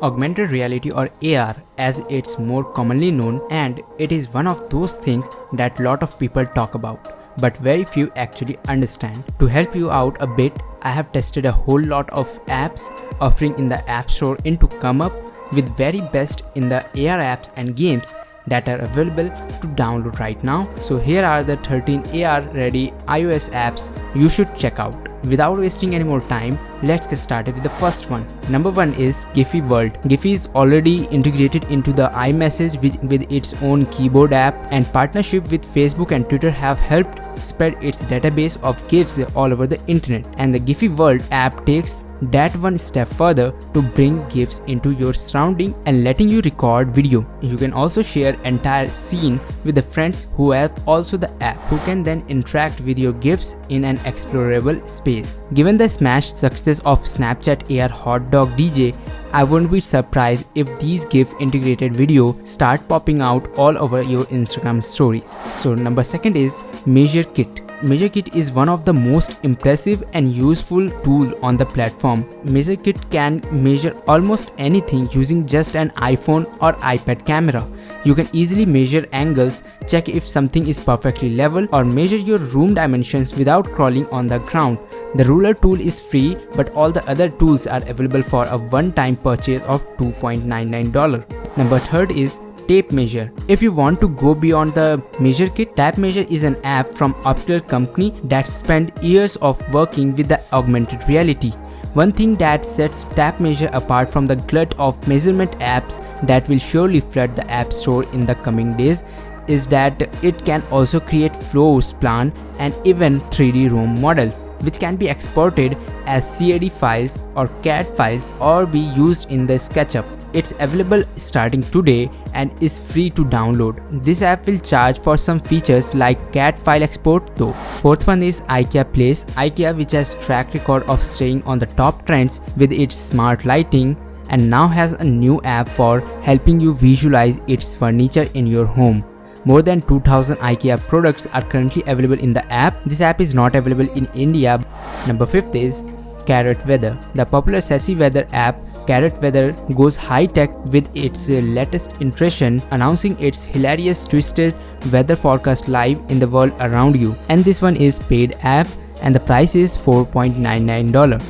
Augmented reality or AR as it's more commonly known, and it is one of those things that lot of people talk about but very few actually understand. To help you out a bit, I have tested a whole lot of apps offering in the App Store to come up with very best in the AR apps and games that are available to download right now. So here are the 13 AR ready iOS apps you should check out. Without wasting any more time, let's get started with the first one. Number 1 is Giphy World. Giphy is already integrated into the iMessage with its own keyboard app, and partnership with Facebook and Twitter have helped spread its database of GIFs all over the internet. And the Giphy World app takes that one step further to bring GIFs into your surrounding and letting you record video. You can also share entire scene with the friends who have also the app, who can then interact with your GIFs in an explorable space. Given the smash success of Snapchat AR Hot Dog DJ, I wouldn't be surprised if these GIF integrated video start popping out all over your Instagram stories. So number 2 is Measure Kit. Measure Kit is one of the most impressive and useful tool on the platform. Measure Kit can measure almost anything using just an iPhone or iPad camera. You can easily measure angles, check if something is perfectly level, or measure your room dimensions without crawling on the ground. The ruler tool is free, but all the other tools are available for a one-time purchase of $2.99. Number 3 is Tape Measure. If you want to go beyond the Measure Kit, Tape Measure is an app from Optical company that spent years of working with the augmented reality. One thing that sets Tape Measure apart from the glut of measurement apps that will surely flood the App Store in the coming days is that it can also create floor plan and even 3D room models, which can be exported as CAD files or CAD files or be used in the SketchUp. It's available starting today and is free to download. This app will charge for some features like CAD file export though. 4th one is IKEA Place. IKEA, which has track record of staying on the top trends with its smart lighting, and now has a new app for helping you visualize its furniture in your home. More than 2000 IKEA products are currently available in the app. This app is not available in India. Number 5 is Weathe. The popular sassy weather app Weathe goes high-tech with its latest iteration, announcing its hilarious twisted weather forecast live in the world around you. And this one is paid app and the price is $4.99.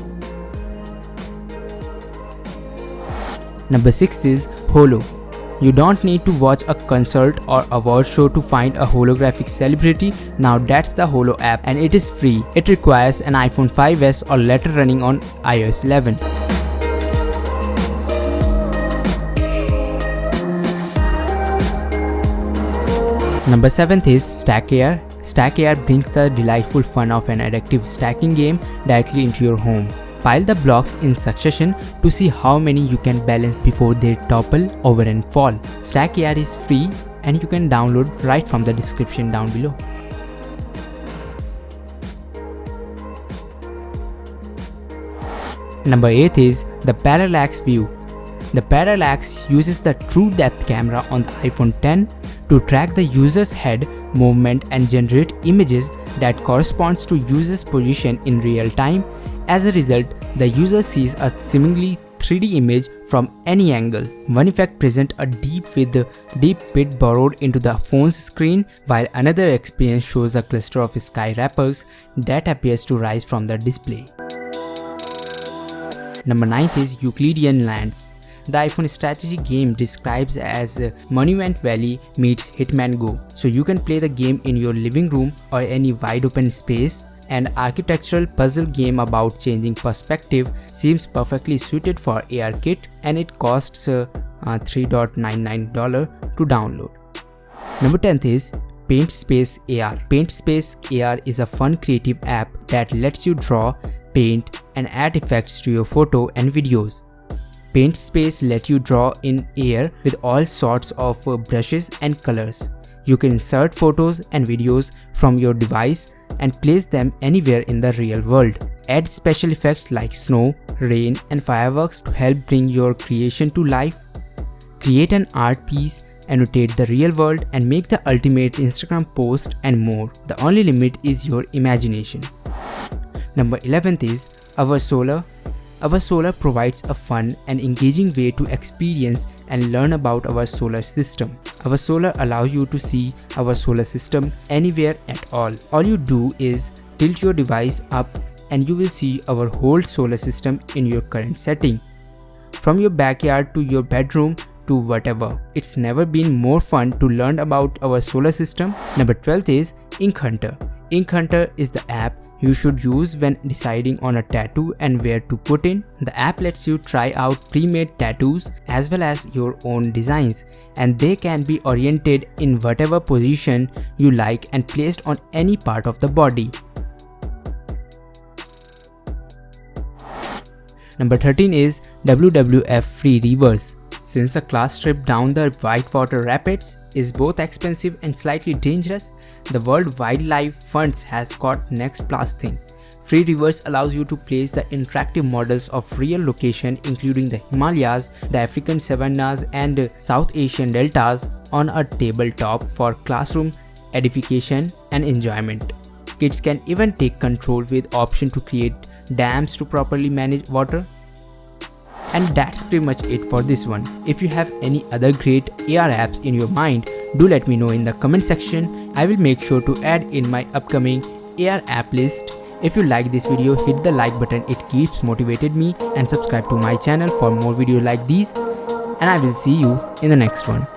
Number 6 is Holo. You don't need to watch a concert or award show to find a holographic celebrity. Now that's the Holo app, and it is free. It requires an iPhone 5s or later running on iOS 11. Number 7 is StackAR. StackAR brings the delightful fun of an addictive stacking game directly into your home. Pile the blocks in succession to see how many you can balance before they topple over and fall. StackAR is free and you can download right from the description down below. Number 8 is the Parallax View. The Parallax uses the true depth camera on the iPhone X to track the user's head movement and generate images that corresponds to user's position in real time. As a result, the user sees a seemingly 3D image from any angle. One effect presents a deep bit borrowed into the phone's screen, while another experience shows a cluster of sky wrappers that appears to rise from the display. Number 9 is Euclidean Lands. The iPhone strategy game describes as Monument Valley meets Hitman Go. So you can play the game in your living room or any wide open space. An architectural puzzle game about changing perspective seems perfectly suited for AR Kit, and it costs $3.99 to download. Number 10 is Paintspace AR. Paintspace AR is a fun creative app that lets you draw, paint, and add effects to your photo and videos. Paintspace lets you draw in AR with all sorts of brushes and colors. You can insert photos and videos from your device and place them anywhere in the real world. Add special effects like snow, rain, and fireworks to help bring your creation to life. Create an art piece, annotate the real world, and make the ultimate Instagram post and more. The only limit is your imagination. Number 11 is Our Solar. Our solar provides a fun and engaging way to experience and learn about our solar system. Our solar allows you to see our solar system anywhere at all. All you do is tilt your device up and you will see our whole solar system in your current setting. From your backyard to your bedroom to whatever. It's never been more fun to learn about our solar system. Number 12 is Ink Hunter. Ink Hunter is the app you should use when deciding on a tattoo and where to put in. The app lets you try out pre-made tattoos as well as your own designs, and they can be oriented in whatever position you like and placed on any part of the body. Number 13 is WWF Free Reverse. Since a class trip down the Whitewater Rapids is both expensive and slightly dangerous, the World Wildlife Fund has got next class thing. Free Reverse allows you to place the interactive models of real location including the Himalayas, the African savannas and South Asian deltas on a tabletop for classroom edification and enjoyment. Kids can even take control with option to create dams to properly manage water. And that's pretty much it for this one. If you have any other great AR apps in your mind, do let me know in the comment section. I will make sure to add in my upcoming AR app list. If you like this video, hit the like button, it keeps motivated me, and subscribe to my channel for more videos like these, and I will see you in the next one.